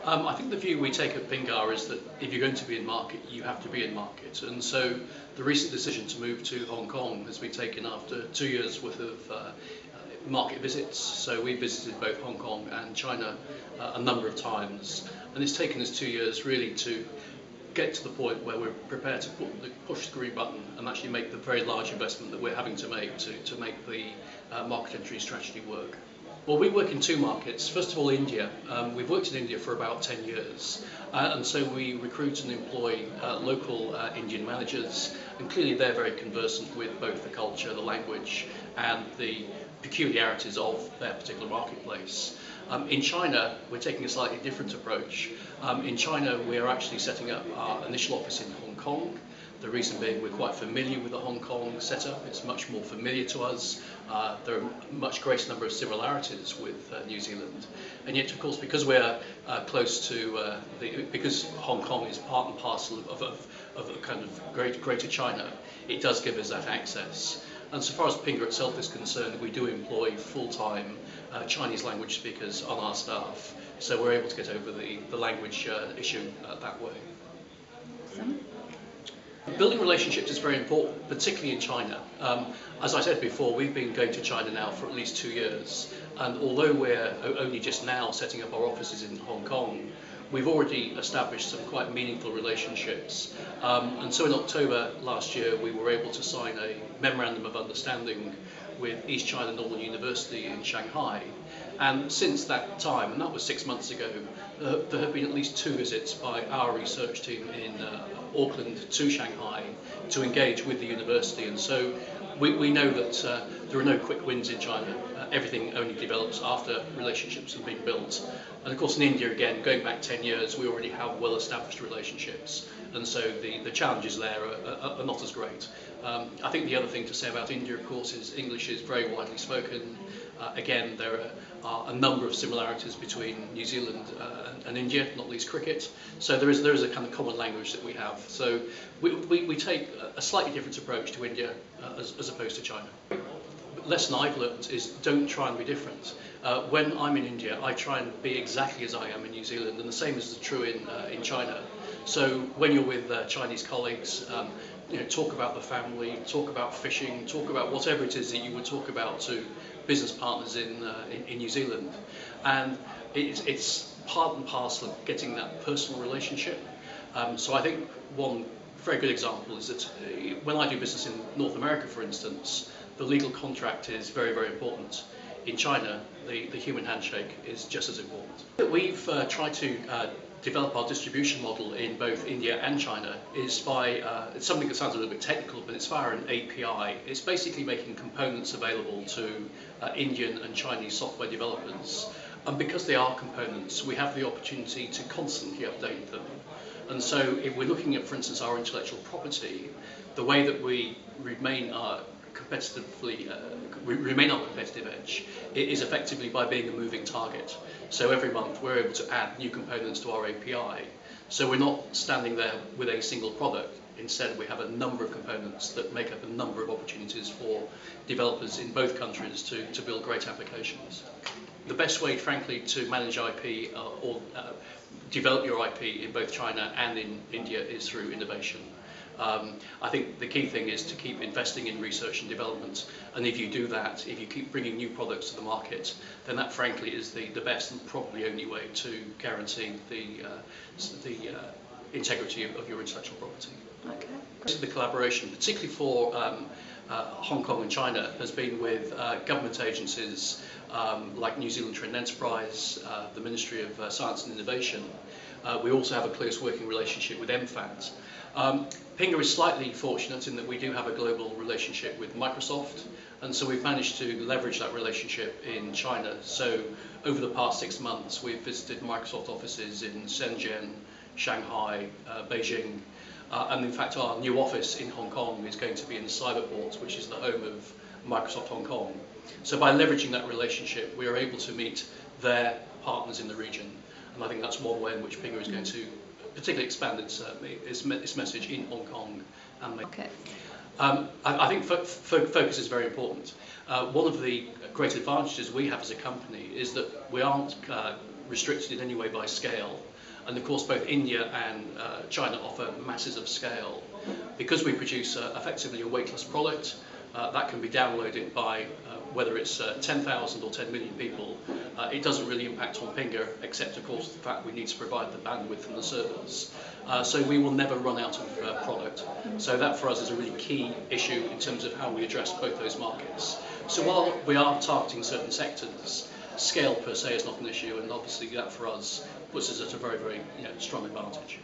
I think the view we take at Pingar is that if you're going to be in market, you have to be in market. And so the recent decision to move to Hong Kong has been taken after 2 years worth of market visits. So we visited both Hong Kong and China a number of times. And it's taken us 2 years really to get to the point where we're prepared to push the green button and actually make the very large investment that we're having to make the market entry strategy work. Well, we work in two markets. First of all, India. We've worked in India for about 10 years, and so we recruit and employ local Indian managers, and clearly they're very conversant with both the culture, the language, and the peculiarities of their particular marketplace. In China, we're taking a slightly different approach. In China, we are actually setting up our initial office in Hong Kong. The reason being we're quite familiar with the Hong Kong setup. It's much more familiar to us. There are a much greater number of similarities with New Zealand. And yet, of course, because we're close to, because Hong Kong is part and parcel of a kind of greater China, it does give us that access. And so far as Pingar itself is concerned, we do employ full-time Chinese language speakers on our staff. So we're able to get over the language issue that way. Awesome. Building relationships is very important, particularly in China. As I said before, we've been going to China now for at least 2 years, and although we're only just now setting up our offices in Hong Kong, we've already established some quite meaningful relationships. And so in October last year, we were able to sign a memorandum of understanding with East China Normal University in Shanghai. And since that time, and that was 6 months ago, there have been at least 2 visits by our research team in Auckland to Shanghai to engage with the university. And so we know that there are no quick wins in China. Everything only develops after relationships have been built. And of course in India, again, going back 10 years, we already have well-established relationships. And so the challenges there are not as great. I think the other thing to say about India, of course, is English is very widely spoken. Again, there are a number of similarities between New Zealand and India, not least cricket. So there is a kind of common language that we have. So we take a slightly different approach to India as opposed to China. The lesson I've learned is don't try and be different. When I'm in India, I try and be exactly as I am in New Zealand, and the same is true in China. So when you're with Chinese colleagues, talk about the family, talk about fishing, talk about whatever it is that you would talk about to business partners in New Zealand. And it's part and parcel of getting that personal relationship. So I think one very good example is that when I do business in North America, for instance, the legal contract is very, very important. In China, the human handshake is just as important. We've tried to develop our distribution model in both India and China is by, it's something that sounds a little bit technical, but it's via an API. It's basically making components available to Indian and Chinese software developers. And because they are components, we have the opportunity to constantly update them. And so if we're looking at, for instance, our intellectual property, the way that we remain our competitive edge is effectively by being a moving target. So every month we're able to add new components to our API. So we're not standing there with a single product. Instead, we have a number of components that make up a number of opportunities for developers in both countries to build great applications. The best way, frankly, to manage IP or develop your IP in both China and in India is through innovation. I think the key thing is to keep investing in research and development, and if you do that, if you keep bringing new products to the market, then that frankly is the best and probably only way to guarantee the integrity of your intellectual property. Okay. The collaboration, particularly for Hong Kong and China, has been with government agencies like New Zealand Trend Enterprise, the Ministry of Science and Innovation. We also have a close working relationship with MFAT. Pingar is slightly fortunate in that we do have a global relationship with Microsoft, and so we've managed to leverage that relationship in China. So over the past 6 months, we've visited Microsoft offices in Shenzhen, Shanghai, Beijing, and in fact our new office in Hong Kong is going to be in Cyberport, which is the home of Microsoft Hong Kong. So by leveraging that relationship, we are able to meet their partners in the region, and I think that's one way in which Pingar is going to particularly expand its message in Hong Kong. Okay. I think focus is very important. One of the great advantages we have as a company is that we aren't restricted in any way by scale. And of course, both India and China offer masses of scale. Because we produce effectively a weightless product, that can be downloaded by whether it's 10,000 or 10 million people. It doesn't really impact on Pingar, except of course the fact we need to provide the bandwidth and the servers. So we will never run out of product. So that for us is a really key issue in terms of how we address both those markets. So while we are targeting certain sectors, scale per se is not an issue, and obviously that for us puts us at a very, very strong advantage.